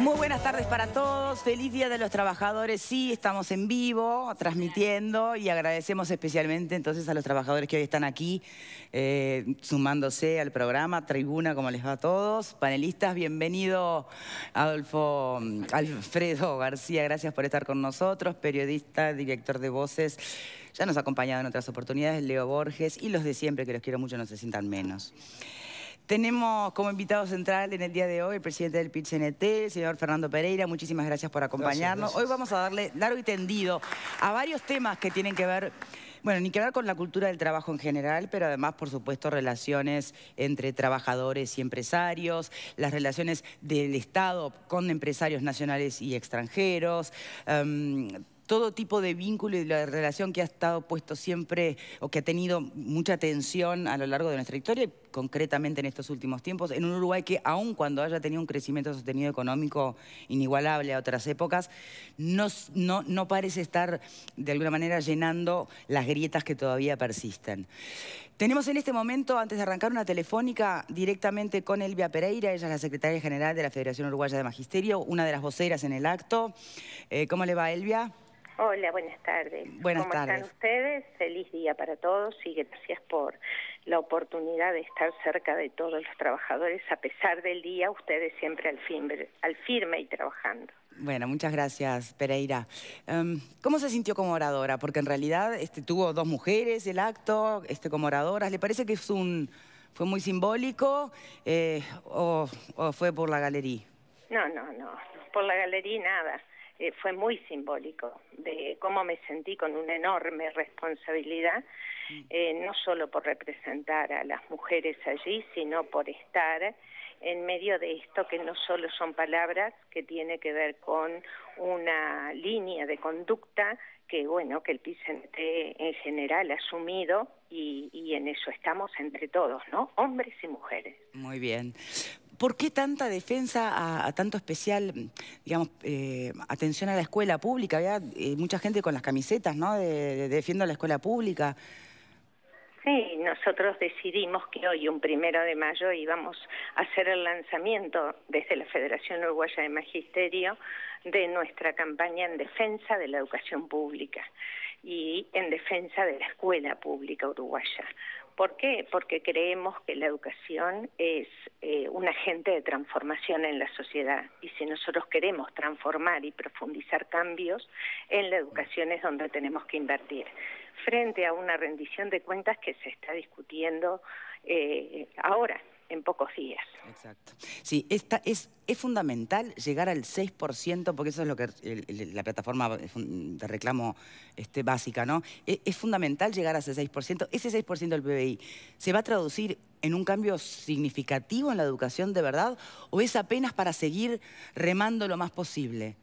Muy buenas tardes para todos, feliz Día de los Trabajadores. Sí, estamos en vivo, transmitiendo y agradecemos especialmente entonces a los trabajadores que hoy están aquí sumándose al programa. Tribuna, ¿cómo les va a todos? Panelistas, bienvenido Alfredo García, gracias por estar con nosotros, periodista, director de Voces. Ya nos ha acompañado en otras oportunidades, Leo Borges, y los de siempre, que los quiero mucho, no se sientan menos. Tenemos como invitado central en el día de hoy el presidente del PIT-CNT, el señor Fernando Pereira. Muchísimas gracias por acompañarnos. Gracias. Hoy vamos a darle largo y tendido a varios temas que tienen que ver, bueno, ni que ver con la cultura del trabajo en general, pero además, por supuesto, relaciones entre trabajadores y empresarios, las relaciones del Estado con empresarios nacionales y extranjeros, todo tipo de vínculo y la relación que ha estado puesto siempre o que ha tenido mucha atención a lo largo de nuestra historia, y concretamente en estos últimos tiempos, en un Uruguay que aun cuando haya tenido un crecimiento sostenido económico inigualable a otras épocas, no parece estar de alguna manera llenando las grietas que todavía persisten. Tenemos en este momento, antes de arrancar, una telefónica directamente con Elvia Pereira. Ella es la secretaria general de la Federación Uruguaya de Magisterio, una de las voceras en el acto. ¿Cómo le va, Elvia? Hola, buenas tardes. Buenas ¿Cómo tardes. están ustedes? Feliz día para todos y gracias por la oportunidad de estar cerca de todos los trabajadores. A pesar del día, ustedes siempre al firme y trabajando. Bueno, muchas gracias, Pereira. ¿Cómo se sintió como oradora? Porque en realidad tuvo dos mujeres el acto como oradoras. ¿Le parece que fue muy simbólico o fue por la galería? No, por la galería nada. Fue muy simbólico de cómo me sentí con una enorme responsabilidad, no solo por representar a las mujeres allí, sino por estar en medio de esto que no solo son palabras, que tiene que ver con una línea de conducta que, bueno, que el PIT-CNT en general ha asumido y en eso estamos entre todos, ¿no? Hombres y mujeres. Muy bien. ¿Por qué tanta defensa a tanto especial, digamos, atención a la escuela pública? Había mucha gente con las camisetas, ¿no? De defiendo a la escuela pública. Sí, nosotros decidimos que hoy, un 1 de mayo, íbamos a hacer el lanzamiento desde la Federación Uruguaya de Magisterio de nuestra campaña en defensa de la educación pública y en defensa de la escuela pública uruguaya. ¿Por qué? Porque creemos que la educación es un agente de transformación en la sociedad y si nosotros queremos transformar y profundizar cambios, en la educación es donde tenemos que invertir. Frente a una rendición de cuentas que se está discutiendo ahora, en pocos días. Exacto. Sí, es fundamental llegar al 6%, porque eso es lo que la plataforma de reclamo básica, ¿no? Es fundamental llegar a ese 6%. Ese 6% del PBI, ¿se va a traducir en un cambio significativo en la educación de verdad? ¿O es apenas para seguir remando lo más posible?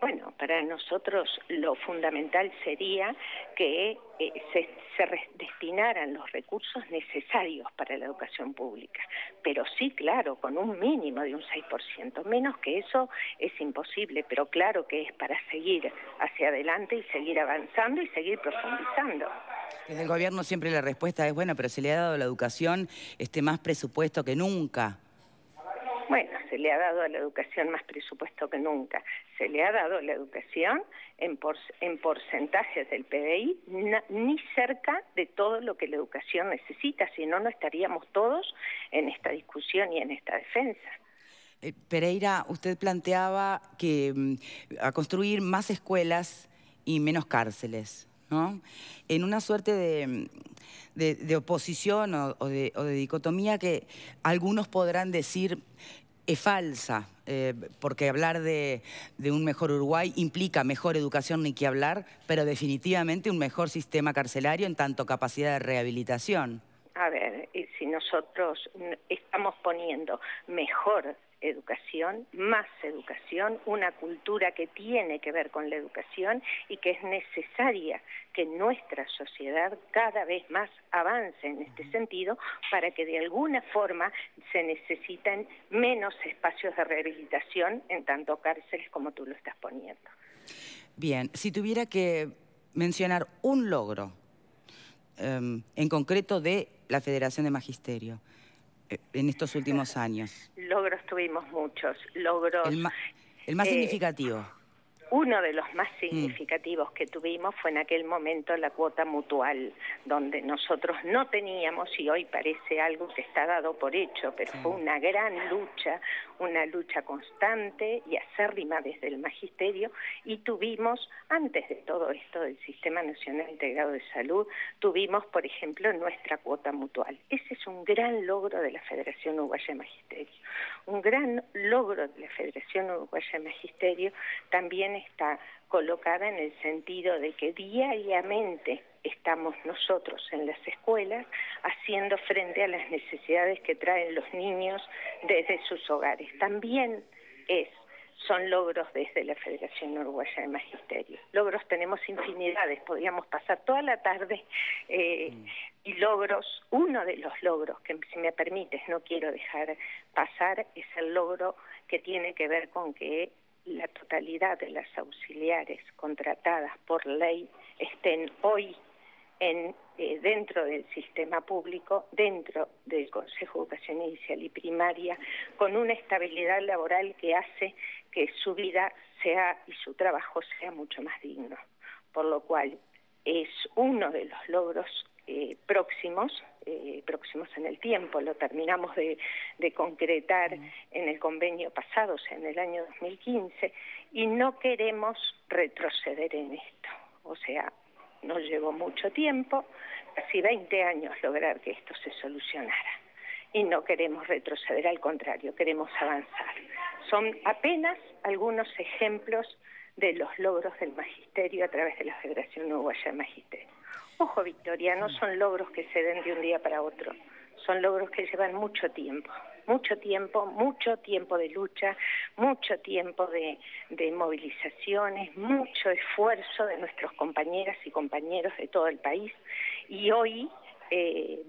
Bueno, para nosotros lo fundamental sería que se destinaran los recursos necesarios para la educación pública. Pero sí, claro, con un mínimo de un 6%. Menos que eso es imposible, pero claro que es para seguir hacia adelante y seguir avanzando y seguir profundizando. Desde el gobierno siempre la respuesta es, bueno, pero se le ha dado a la educación más presupuesto que nunca. Bueno, se le ha dado a la educación más presupuesto que nunca. Se le ha dado a la educación en porcentajes del PBI ni cerca de todo lo que la educación necesita, si no, no estaríamos todos en esta discusión y en esta defensa. Pereira, usted planteaba que a construir más escuelas y menos cárceles, ¿no? En una suerte de oposición o de dicotomía que algunos podrán decir es falsa, porque hablar de un mejor Uruguay implica mejor educación, ni que hablar, pero definitivamente un mejor sistema carcelario en tanto capacidad de rehabilitación. A ver, si nosotros estamos poniendo mejor educación, más educación, una cultura que tiene que ver con la educación y que es necesaria que nuestra sociedad cada vez más avance en este sentido para que de alguna forma se necesiten menos espacios de rehabilitación en tanto cárceles como tú lo estás poniendo. Bien, si tuviera que mencionar un logro en concreto de la Federación de Magisterio en estos últimos años. Logros tuvimos muchos, logros El más significativo. Uno de los más significativos que tuvimos fue en aquel momento la cuota mutual, donde nosotros no teníamos, y hoy parece algo que está dado por hecho, pero fue una lucha constante y acérrima desde el magisterio, y tuvimos, antes de todo esto del Sistema Nacional Integrado de Salud, tuvimos, por ejemplo, nuestra cuota mutual. Ese es un gran logro de la Federación Uruguaya de Magisterio. Un gran logro de la Federación Uruguaya de Magisterio también está colocada en el sentido de que diariamente estamos nosotros en las escuelas haciendo frente a las necesidades que traen los niños desde sus hogares. También son logros desde la Federación Uruguaya de Magisterio. Logros tenemos infinidades, podríamos pasar toda la tarde y logros. Uno de los logros que, si me permites, no quiero dejar pasar, es el logro que tiene que ver con que la totalidad de las auxiliares contratadas por ley estén hoy dentro del sistema público, dentro del Consejo de Educación Inicial y Primaria, con una estabilidad laboral que hace que su vida sea y su trabajo sea mucho más digno. Por lo cual es uno de los logros próximos en el tiempo. Lo terminamos de concretar en el convenio pasado, o sea, en el año 2015, y no queremos retroceder en esto. O sea, nos llevó mucho tiempo, casi 20 años lograr que esto se solucionara. Y no queremos retroceder, al contrario, queremos avanzar. Son apenas algunos ejemplos de los logros del magisterio a través de la Federación Uruguaya de Magisterio. Ojo, Victoria, no son logros que se den de un día para otro, son logros que llevan mucho tiempo de lucha, mucho tiempo de movilizaciones, mucho esfuerzo de nuestros compañeras y compañeros de todo el país, y hoy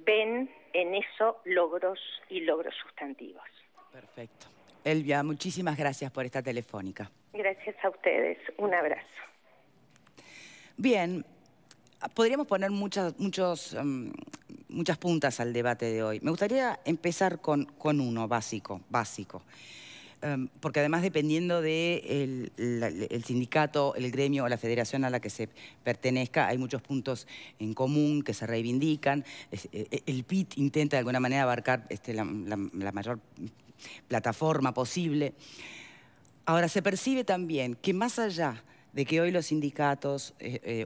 ven en eso logros y logros sustantivos. Perfecto. Elvia, muchísimas gracias por esta telefónica. Gracias a ustedes, un abrazo. Bien, podríamos poner muchas puntas al debate de hoy. Me gustaría empezar con uno básico. Porque además, dependiendo del el sindicato, el gremio o la federación a la que se pertenezca, hay muchos puntos en común que se reivindican. El PIT intenta de alguna manera abarcar la mayor plataforma posible. Ahora, se percibe también que más allá de que hoy los sindicatos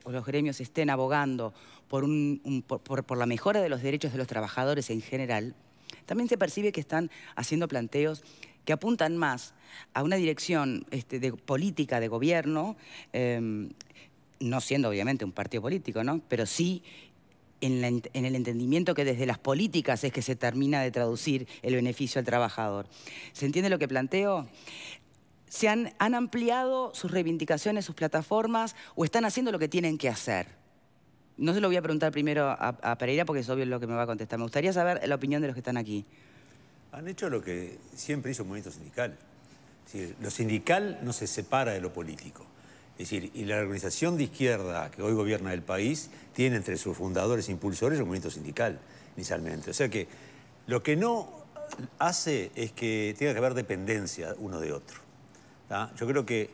o los gremios estén abogando por la mejora de los derechos de los trabajadores en general, también se percibe que están haciendo planteos que apuntan más a una dirección de política de gobierno, no siendo obviamente un partido político, ¿no? Pero sí en el entendimiento que desde las políticas es que se termina de traducir el beneficio al trabajador. ¿Se entiende lo que planteo? ¿Han ampliado sus reivindicaciones, sus plataformas, o están haciendo lo que tienen que hacer? No se lo voy a preguntar primero a Pereira, porque es obvio lo que me va a contestar. Me gustaría saber la opinión de los que están aquí. Han hecho lo que siempre hizo el movimiento sindical. Es decir, lo sindical no se separa de lo político. Es decir, y la organización de izquierda que hoy gobierna el país tiene entre sus fundadores e impulsores el movimiento sindical, inicialmente. O sea que lo que no hace es que tenga que haber dependencia uno de otro. Yo creo que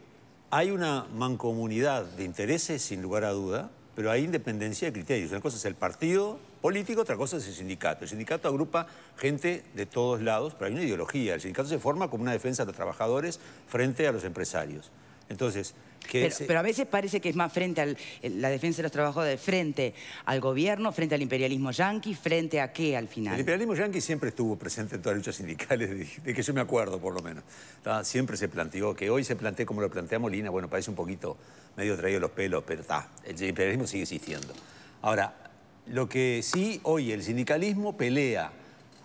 hay una mancomunidad de intereses, sin lugar a duda, pero hay independencia de criterios. Una cosa es el partido político, otra cosa es el sindicato. El sindicato agrupa gente de todos lados, pero hay una ideología. El sindicato se forma como una defensa de los trabajadores frente a los empresarios. Entonces, pero a veces parece que es más frente a la defensa de los trabajadores, frente al gobierno, frente al imperialismo yanqui, frente a qué al final. El imperialismo yanqui siempre estuvo presente en todas las luchas sindicales, de que yo me acuerdo por lo menos. Siempre se planteó, que hoy se plantea como lo plantea Molina, bueno, parece un poquito medio traído los pelos, pero el imperialismo sigue existiendo. Ahora, lo que sí, hoy el sindicalismo pelea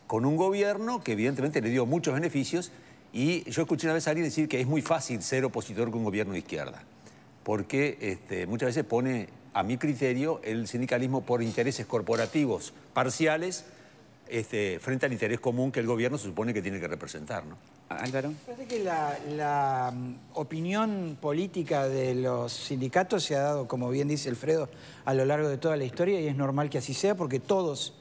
con un gobierno que evidentemente le dio muchos beneficios. Y yo escuché una vez a alguien decir que es muy fácil ser opositor con un gobierno de izquierda, porque muchas veces pone, a mi criterio, el sindicalismo por intereses corporativos parciales frente al interés común que el gobierno se supone que tiene que representar, ¿no? Álvaro. Parece que la opinión política de los sindicatos se ha dado, como bien dice Alfredo, a lo largo de toda la historia, y es normal que así sea porque todos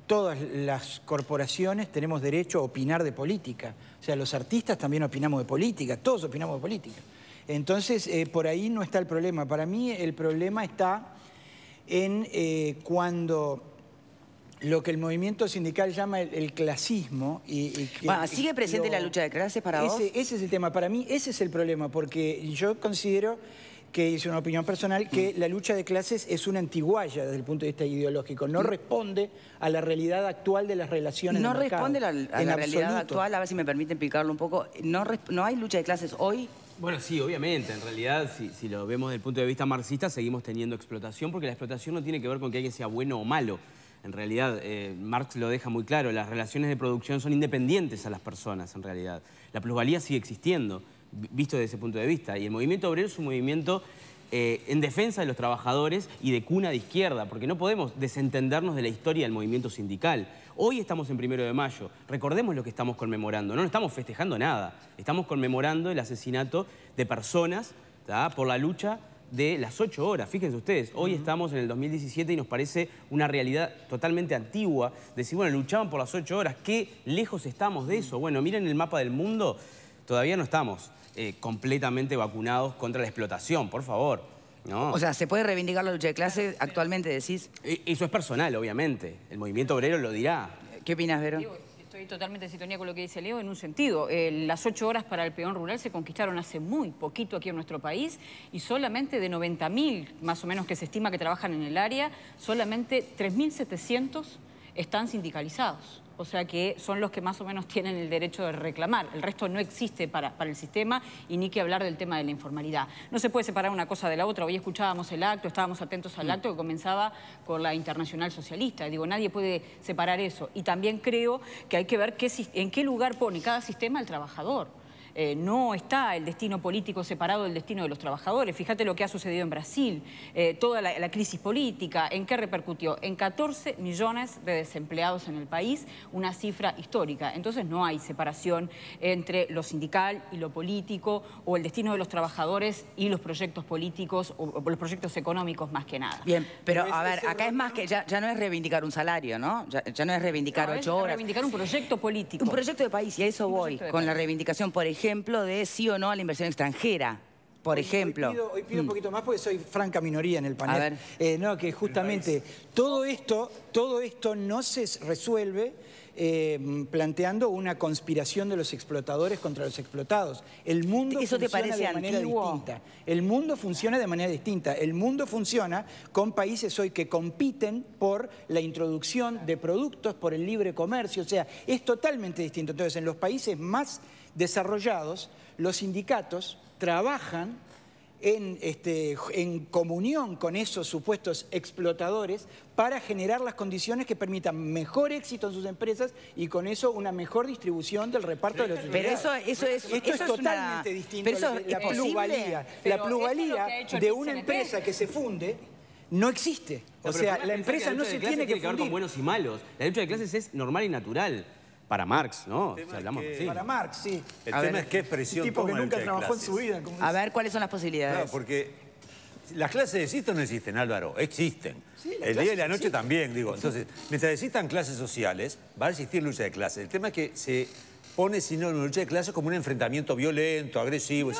todas las corporaciones tenemos derecho a opinar de política. O sea, los artistas también opinamos de política, todos opinamos de política. Entonces, por ahí no está el problema. Para mí el problema está en cuando lo que el movimiento sindical llama el clasismo. Bueno, ¿sigue presente la lucha de clases para vos? Ese es el tema. Para mí ese es el problema, porque yo considero, que es una opinión personal, que la lucha de clases es una antigualla desde el punto de vista ideológico. No responde a la realidad actual de las relaciones No del mercado. responde a la realidad actual, a ver si me permiten picarlo un poco. ¿No hay lucha de clases hoy? Bueno, sí, obviamente. En realidad, si lo vemos desde el punto de vista marxista, seguimos teniendo explotación, porque la explotación no tiene que ver con que alguien sea bueno o malo. En realidad, Marx lo deja muy claro, las relaciones de producción son independientes a las personas, en realidad. La plusvalía sigue existiendo, visto desde ese punto de vista. Y el movimiento obrero es un movimiento en defensa de los trabajadores y de cuna de izquierda, porque no podemos desentendernos de la historia del movimiento sindical. Hoy estamos en 1 de mayo, recordemos lo que estamos conmemorando, no estamos festejando nada, estamos conmemorando el asesinato de personas, ¿tá?, por la lucha de las 8 horas. Fíjense ustedes, hoy estamos en el 2017 y nos parece una realidad totalmente antigua. Decir, bueno, luchaban por las 8 horas, ¿qué lejos estamos de eso? Bueno, miren el mapa del mundo, todavía no estamos completamente vacunados contra la explotación, por favor. No. O sea, ¿se puede reivindicar la lucha de clase actualmente, decís? Eso es personal, obviamente. El movimiento obrero lo dirá. ¿Qué opinas, Vero? Estoy totalmente en sintonía con lo que dice Leo en un sentido. Las 8 horas para el peón rural se conquistaron hace muy poquito aquí en nuestro país y solamente de 90.000, más o menos, que se estima que trabajan en el área, solamente 3.700 están sindicalizados. O sea que son los que más o menos tienen el derecho de reclamar. El resto no existe para el sistema y ni que hablar del tema de la informalidad. No se puede separar una cosa de la otra. Hoy escuchábamos el acto, estábamos atentos al acto que comenzaba con la Internacional Socialista. Digo, nadie puede separar eso. Y también creo que hay que ver en qué lugar pone cada sistema el trabajador. No está el destino político separado del destino de los trabajadores. Fíjate lo que ha sucedido en Brasil, toda la crisis política, ¿en qué repercutió? En 14 millones de desempleados en el país, una cifra histórica. Entonces no hay separación entre lo sindical y lo político, o el destino de los trabajadores y los proyectos políticos, o los proyectos económicos más que nada. Bien, pero a ver, acá es más que ya no es reivindicar un salario, ¿no? Ya no es reivindicar 8 horas. Es reivindicar un proyecto político. Un proyecto de país, y a eso voy, con la reivindicación, por ejemplo, de sí o no a la inversión extranjera, por ejemplo. Hoy pido un poquito más porque soy franca minoría en el panel. A ver. No, que justamente todo esto no se resuelve planteando una conspiración de los explotadores contra los explotados. El mundo funciona de manera distinta. El mundo funciona de manera distinta. El mundo funciona con países hoy que compiten por la introducción de productos, por el libre comercio. O sea, es totalmente distinto. Entonces, en los países más desarrollados, los sindicatos trabajan en comunión con esos supuestos explotadores para generar las condiciones que permitan mejor éxito en sus empresas y con eso una mejor distribución del reparto de los utilidades. Pero esto es totalmente distinto. Pero La plusvalía de una empresa que se funde no existe. O sea, la empresa no se tiene que fundir. Con buenos y malos. La lucha de clases es normal y natural. Para Marx, ¿no? Si hablamos así. Para Marx, sí. El tema es qué expresión tipo que toma nunca la lucha de trabajó en clases. su vida. A ver, ¿cuáles son las posibilidades? Claro, porque las clases existen o no existen, Álvaro, existen. Sí, el día y la noche también, digo. Entonces, mientras existan clases sociales, va a existir lucha de clases. El tema es que se pone, si no, la lucha de clases como un enfrentamiento violento, agresivo.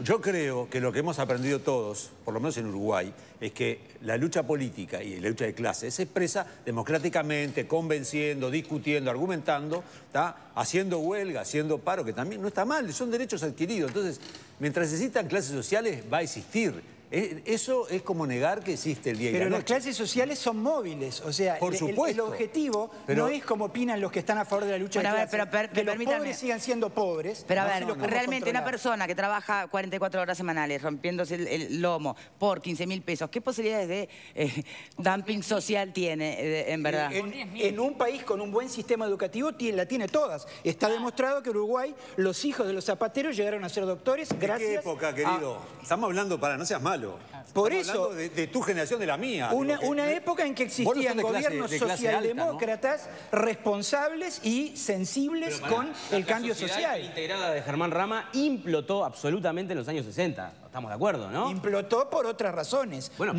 Yo creo que lo que hemos aprendido todos, por lo menos en Uruguay, es que la lucha política y la lucha de clases se expresa democráticamente, convenciendo, discutiendo, argumentando, ¿tá?, haciendo huelga, haciendo paro, que también no está mal, son derechos adquiridos. Entonces, mientras existan clases sociales, va a existir. Eso es como negar que existe el día y la noche. Pero las clases sociales son móviles, o sea, Por supuesto. El objetivo no es como opinan los que están a favor de la lucha de clases, que los pobres sigan siendo pobres. Pero a ver, realmente una persona que trabaja 44 horas semanales rompiéndose el lomo por 15.000 pesos, ¿qué posibilidades de dumping social tiene, en verdad? En un país con un buen sistema educativo la tiene todas. Está demostrado que en Uruguay los hijos de los zapateros llegaron a ser doctores gracias ¿De qué época, querido? Estamos hablando, no seas malo. Por Estamos eso, hablando de tu generación, de la mía. Una época en que existían gobiernos socialdemócratas responsables y sensibles con el cambio social. La integrada de Germán Rama implotó absolutamente en los años 60. Estamos de acuerdo, ¿no? Implotó por otras razones. Bueno,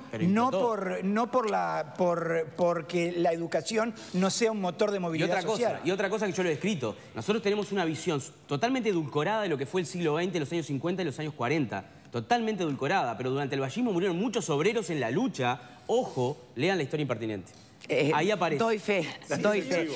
pero porque la educación no sea un motor de movilidad social. Y otra cosa que yo lo he escrito, nosotros tenemos una visión totalmente edulcorada de lo que fue el siglo XX, los años 50 y los años 40. Totalmente edulcorada, pero durante el vallismo murieron muchos obreros en la lucha. Ojo, lean la historia impertinente. Ahí aparece. Doy fe, doy fe.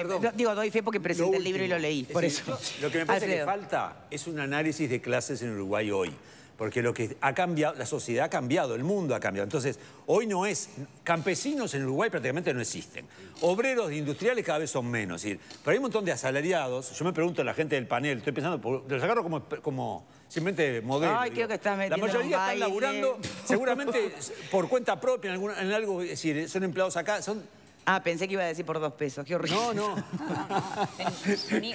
Doy fe porque presenté el libro y lo leí, por eso. Lo que me parece que falta es un análisis de clases en Uruguay hoy. Porque lo que ha cambiado, la sociedad ha cambiado, el mundo ha cambiado. Entonces, hoy no es... Campesinos en Uruguay prácticamente no existen. Obreros industriales cada vez son menos. Pero hay un montón de asalariados. Yo me pregunto a la gente del panel, estoy pensando, los agarro como simplemente modelo. Ay, creo que estás metiendo. La mayoría están laburando, seguramente por cuenta propia, en algo, es decir, son empleados acá, Ah, pensé que iba a decir por 2 pesos, qué horrible. No.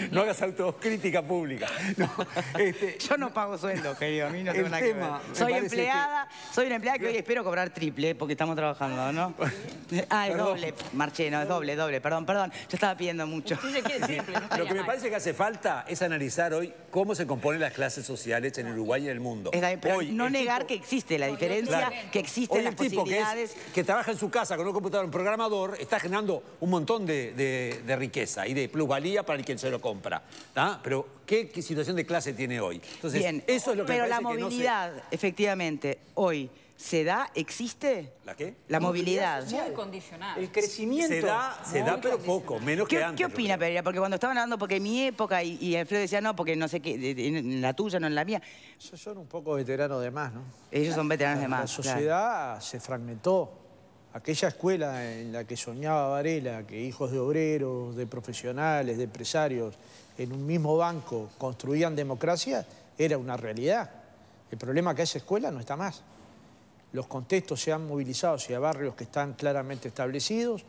No hagas autocrítica pública. No, Yo no pago sueldo, querido, a mí no tengo nada que ver. Soy una empleada que hoy espero cobrar triple porque estamos trabajando, ¿no? Es doble, marché, no, es doble, perdón. Yo estaba pidiendo mucho. Lo que me parece que hace falta es analizar hoy cómo se componen las clases sociales en Uruguay y en el mundo. Pero hoy, no negar que existe la diferencia, que existen las posibilidades. Que trabaja en su casa con un computador, un programador, está generando un montón de riqueza y de plusvalía para el quien se lo compra. Pero ¿qué situación de clase tiene hoy? Entonces, bien, eso es lo que pero me la parece movilidad, efectivamente, hoy, ¿se da? ¿Existe? ¿La qué? La movilidad. Muy condicional. El crecimiento. Se da pero poco, menos que antes. ¿Qué opina Pereira? Porque cuando estaban hablando, porque en mi época, y Alfredo decía, no, porque no sé qué, en la tuya, no en la mía. Esos son un poco veteranos de más, ¿no? Ellos son veteranos de más. La sociedad se fragmentó. Aquella escuela en la que soñaba Varela, que hijos de obreros, de profesionales, de empresarios, en un mismo banco construían democracia, era una realidad. El problema es que esa escuela no está más. Los contextos se han movilizado hacia barrios que están claramente establecidos.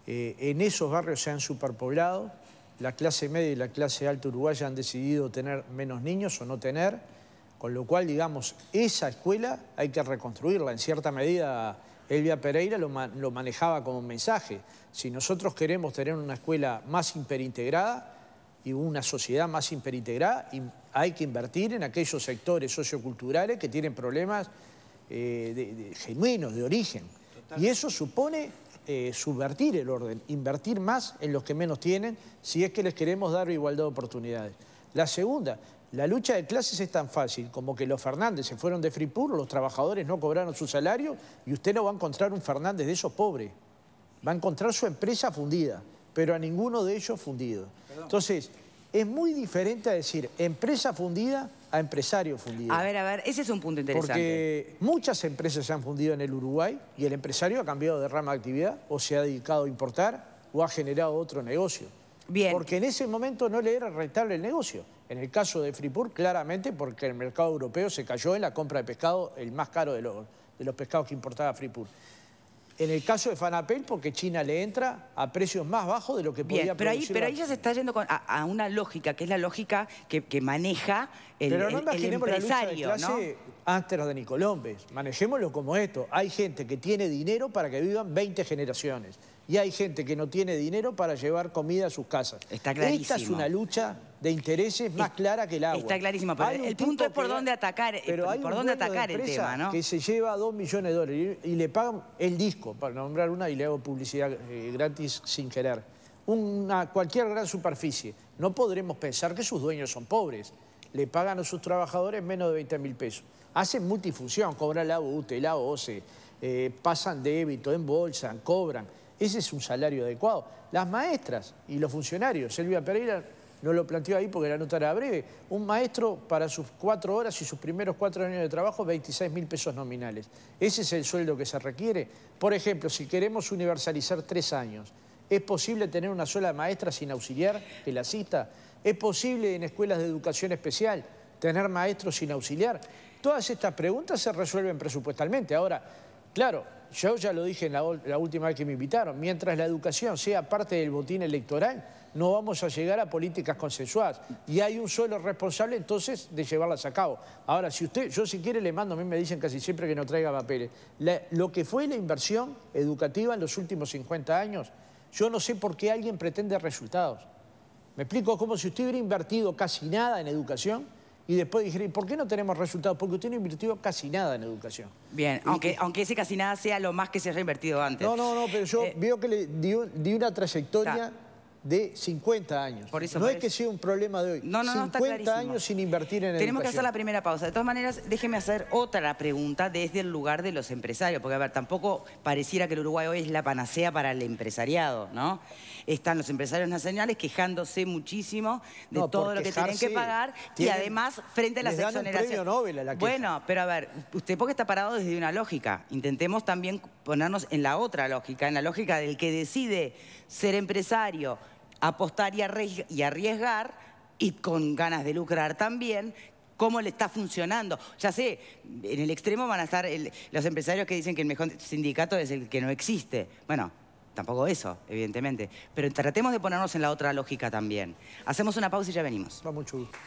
En esos barrios se han superpoblado. La clase media y la clase alta uruguaya han decidido tener menos niños o no tener. Con lo cual, digamos, esa escuela hay que reconstruirla. En cierta medida, Elvia Pereira lo manejaba como mensaje. Si nosotros queremos tener una escuela más hiperintegrada y una sociedad más hiperintegrada, hay que invertir en aquellos sectores socioculturales que tienen problemas genuinos, de origen. Totalmente. Y eso supone subvertir el orden, invertir más en los que menos tienen, si es que les queremos dar igualdad de oportunidades. La segunda, la lucha de clases es tan fácil como que los Fernández se fueron de Fripur, los trabajadores no cobraron su salario y usted no va a encontrar un Fernández de esos pobres. Va a encontrar su empresa fundida, pero a ninguno de ellos fundido. Entonces, es muy diferente a decir empresa fundida a empresario fundido. A ver, ese es un punto interesante. Porque muchas empresas se han fundido en el Uruguay y el empresario ha cambiado de rama de actividad o se ha dedicado a importar o ha generado otro negocio. Bien. Porque en ese momento no le era rentable el negocio. En el caso de Fripur, claramente porque el mercado europeo se cayó en la compra de pescado, el más caro de los pescados que importaba Fripur. En el caso de Fanapel, porque China le entra a precios más bajos de lo que podía producir. Pero ahí ya se está yendo a una lógica, que es la lógica que maneja el empresario. Pero no imaginemos la lucha de clase antes de Nicolombes. Manejémoslo como esto. Hay gente que tiene dinero para que vivan 20 generaciones. Y hay gente que no tiene dinero para llevar comida a sus casas. Está clarísimo. Esta es una lucha de intereses más clara que el agua. Está clarísimo, pero el punto es por dónde atacar, el tema, ¿no? Que se lleva $2 millones y le pagan el disco, para nombrar una, y le hago publicidad gratis sin querer. Cualquier gran superficie. No podremos pensar que sus dueños son pobres. Le pagan a sus trabajadores menos de 20.000 pesos. Hacen multifunción, cobran la UTE, la OCE, pasan débito, embolsan, cobran. Ese es un salario adecuado. Las maestras y los funcionarios, Elvia Pereira no lo planteó ahí porque la nota era breve, un maestro para sus 4 horas y sus primeros 4 años de trabajo, 26.000 pesos nominales. Ese es el sueldo que se requiere. Por ejemplo, si queremos universalizar 3 años, ¿es posible tener una sola maestra sin auxiliar que la asista? ¿Es posible en escuelas de educación especial tener maestros sin auxiliar? Todas estas preguntas se resuelven presupuestalmente. Ahora, claro, yo ya lo dije en la última vez que me invitaron, mientras la educación sea parte del botín electoral, no vamos a llegar a políticas consensuadas. Y hay un solo responsable, entonces, de llevarlas a cabo. Ahora, yo si quiere le mando, a mí me dicen casi siempre que no traiga papeles. Lo que fue la inversión educativa en los últimos 50 años, yo no sé por qué alguien pretende resultados. Me explico, como si usted hubiera invertido casi nada en educación y después dijeron, ¿por qué no tenemos resultados? Porque usted no invirtió casi nada en educación. Bien, aunque ese casi nada sea lo más que se haya invertido antes. No, pero yo veo que le di una trayectoria de 50 años. Por eso no es que sea un problema de hoy. No, 50 años sin invertir en educación. Tenemos que hacer la primera pausa. De todas maneras, déjeme hacer otra pregunta desde el lugar de los empresarios. Porque, a ver, tampoco pareciera que el Uruguay hoy es la panacea para el empresariado, ¿no? Están los empresarios nacionales quejándose muchísimo de todo lo que tienen que pagar y además frente a las exoneraciones. Les dan un premio Nobel a la queja. Bueno, pero a ver, usted porque está parado desde una lógica. Intentemos también ponernos en la otra lógica, en la lógica del que decide ser empresario, apostar y arriesgar y con ganas de lucrar también, cómo le está funcionando. Ya sé, en el extremo van a estar los empresarios que dicen que el mejor sindicato es el que no existe. Bueno, tampoco eso, evidentemente. Pero tratemos de ponernos en la otra lógica también. Hacemos una pausa y ya venimos. Va mucho gusto.